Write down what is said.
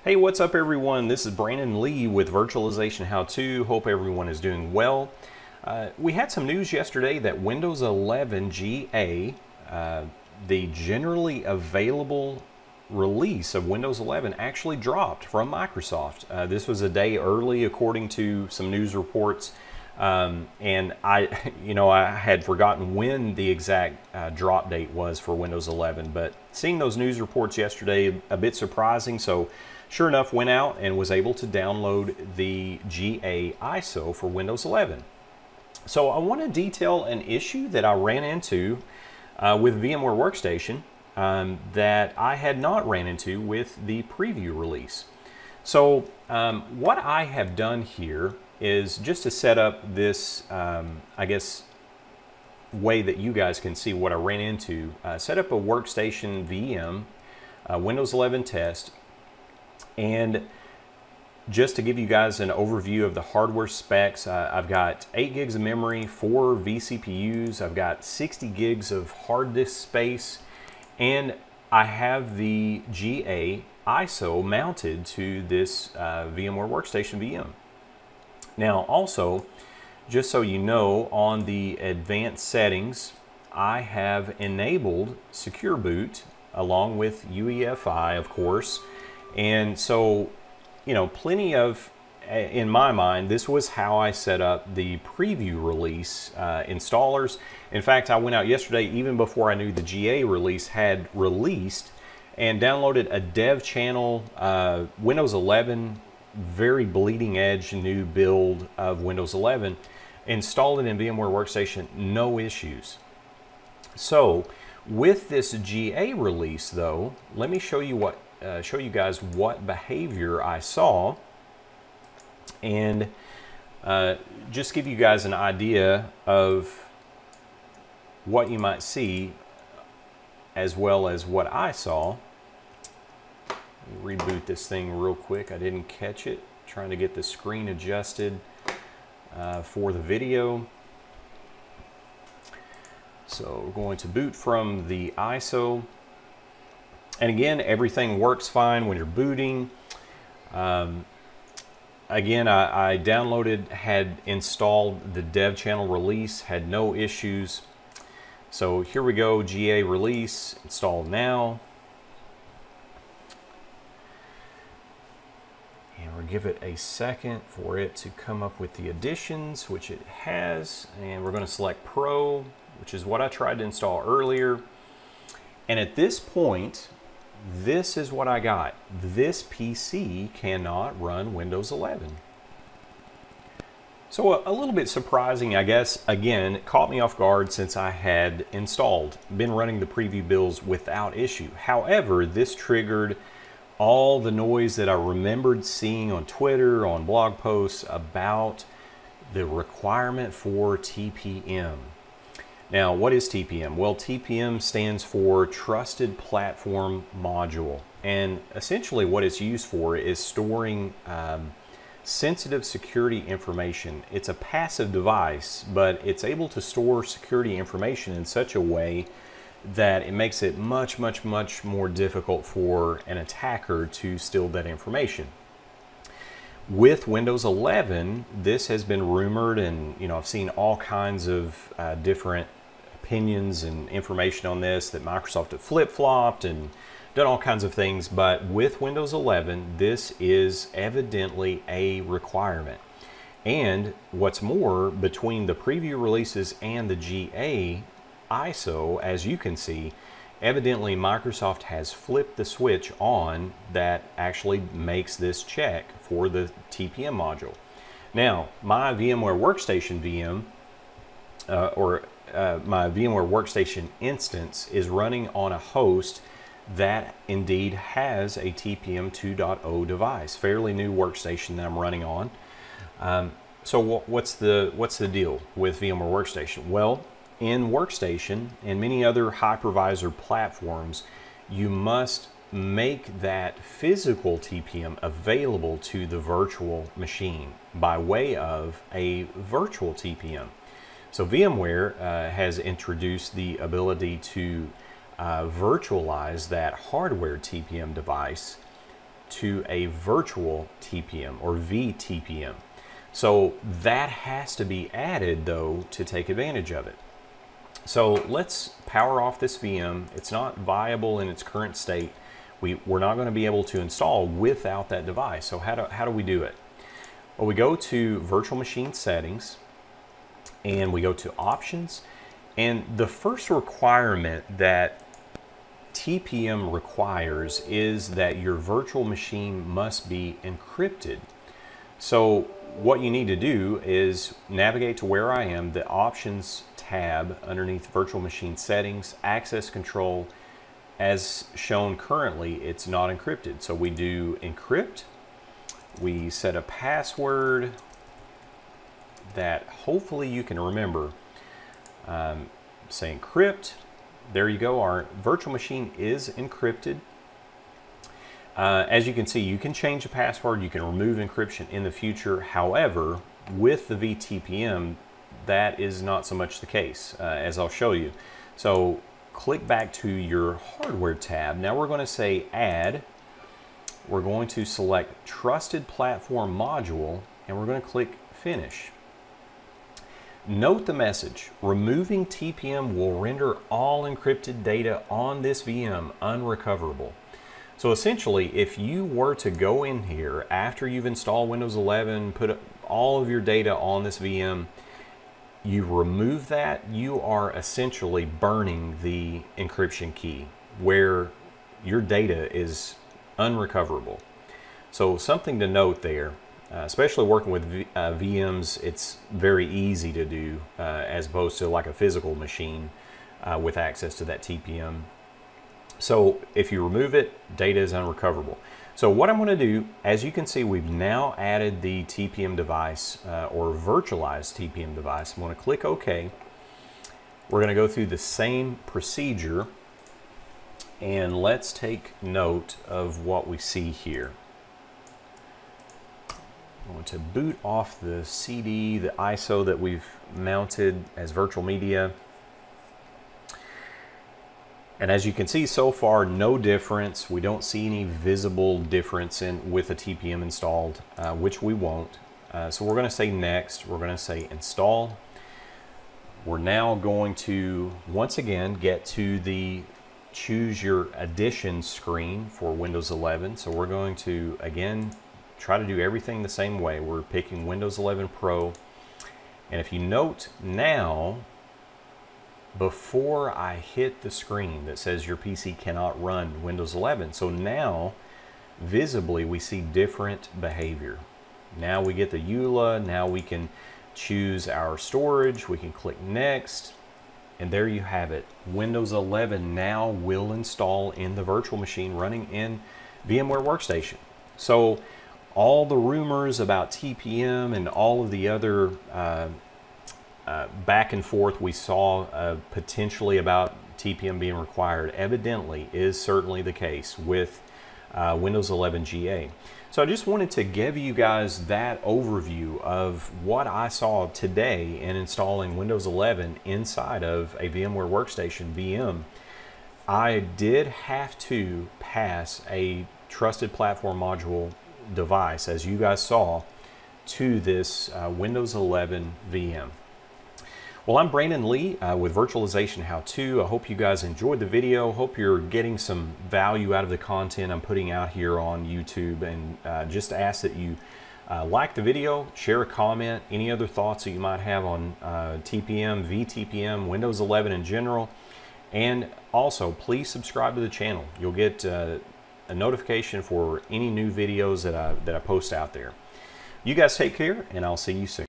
Hey, what's up everyone? This is Brandon Lee with Virtualization How To. Hope everyone is doing well. We had some news yesterday that Windows 11 GA, the generally available release of Windows 11 actually dropped from Microsoft. This was a day early according to some news reports. And I had forgotten when the exact drop date was for Windows 11, but seeing those news reports yesterday, a bit surprising. So sure enough, went out and was able to download the GA ISO for Windows 11. So I want to detail an issue that I ran into with VMware Workstation that I had not ran into with the preview release. So what I have done here is just to set up this, I guess, way that you guys can see what I ran into. Set up a workstation VM, Windows 11 test, and just to give you guys an overview of the hardware specs, I've got 8 gigs of memory, 4 vCPUs, I've got 60 gigs of hard disk space, and I have the GA ISO mounted to this VMware Workstation VM. Now also, just so you know, on the advanced settings, I have enabled Secure Boot along with UEFI, of course. And so, plenty of, in my mind, this was how I set up the preview release installers. In fact, I went out yesterday, even before I knew the GA release had released, and downloaded a dev channel, Windows 11, very bleeding edge new build of Windows 11, installed it in VMware Workstation, no issues. So with this GA release though, let me show you guys what behavior I saw, and just give you guys an idea of what you might see as well as what I saw. Let me reboot this thing real quick. I didn't catch it. Trying to get the screen adjusted for the video. So we're going to boot from the ISO. And again, everything works fine when you're booting. Again, I downloaded, had installed the dev channel release, had no issues. So here we go, GA release, installed now. And we'll give it a second for it to come up with the additions, which it has. And we're going to select Pro, which is what I tried to install earlier. And at this point, this is what I got. This PC cannot run Windows 11. So a little bit surprising, I guess. Again, it caught me off guard since I had been running the preview builds without issue. However, this triggered all the noise that I remembered seeing on Twitter, on blog posts about the requirement for TPM. Now, what is TPM? Well, TPM stands for Trusted Platform Module. And essentially what it's used for is storing sensitive security information. It's a passive device, but it's able to store security information in such a way that it makes it much more difficult for an attacker to steal that information. With Windows 11, this has been rumored, and I've seen all kinds of different opinions and information on this, that Microsoft had flip-flopped and done all kinds of things, but with Windows 11, this is evidently a requirement. And what's more, between the preview releases and the GA ISO, as you can see, evidently Microsoft has flipped the switch on that actually makes this check for the TPM module. Now, my VMware Workstation VM, my VMware Workstation instance is running on a host that indeed has a TPM 2.0 device, fairly new workstation that I'm running on. So what's the deal with VMware Workstation? Well, in Workstation and many other hypervisor platforms, you must make that physical TPM available to the virtual machine by way of a virtual TPM. So VMware has introduced the ability to virtualize that hardware TPM device to a virtual TPM or VTPM. So that has to be added though to take advantage of it. So let's power off this VM. It's not viable in its current state. We're not going to be able to install without that device. So how do we do it? Well, we go to virtual machine settings and we go to options. And the first requirement that TPM requires is that your virtual machine must be encrypted. So what you need to do is navigate to where I am, the options tab underneath virtual machine settings, access control. As shown currently, it's not encrypted. So we do encrypt. We set a password that hopefully you can remember. Say encrypt. There you go. Our virtual machine is encrypted. As you can see, you can change the password. You can remove encryption in the future. However, with the VTPM, that is not so much the case, as I'll show you. So click back to your hardware tab. Now we're going to say add. We're going to select trusted platform module and we're going to click finish. Note the message, removing TPM will render all encrypted data on this VM unrecoverable. So essentially, if you were to go in here after you've installed Windows 11, put all of your data on this VM, you remove that, you are essentially burning the encryption key where your data is unrecoverable. So something to note there, especially working with VMs, it's very easy to do as opposed to like a physical machine with access to that TPM. So if you remove it, data is unrecoverable. So what I'm going to do, as you can see, we've now added the TPM device or virtualized TPM device. I'm going to click OK. We're going to go through the same procedure and let's take note of what we see here. I'm going to boot off the CD, the ISO that we've mounted as virtual media. And as you can see so far, no difference. We don't see any visible difference with a TPM installed, which we won't. So we're going to say next. We're going to say install. We're now going to, once again, get to the choose your edition screen for Windows 11. So we're going to, again, try to do everything the same way. We're picking Windows 11 Pro. And if you note now, before I hit the screen that says your PC cannot run Windows 11. So now, visibly, we see different behavior. Now we get the EULA, now we can choose our storage, we can click next, and there you have it. Windows 11 now will install in the virtual machine running in VMware Workstation. So all the rumors about TPM and all of the other back and forth we saw potentially about TPM being required evidently is certainly the case with Windows 11 GA. So I just wanted to give you guys that overview of what I saw today in installing Windows 11 inside of a VMware Workstation VM. I did have to pass a trusted platform module device, as you guys saw, to this Windows 11 VM. Well, I'm Brandon Lee with Virtualization How To. I hope you guys enjoyed the video. Hope you're getting some value out of the content I'm putting out here on YouTube, and just ask that you like the video, share a comment, any other thoughts that you might have on TPM, VTPM, Windows 11 in general, and also please subscribe to the channel. You'll get a notification for any new videos that I post out there. You guys take care, and I'll see you soon.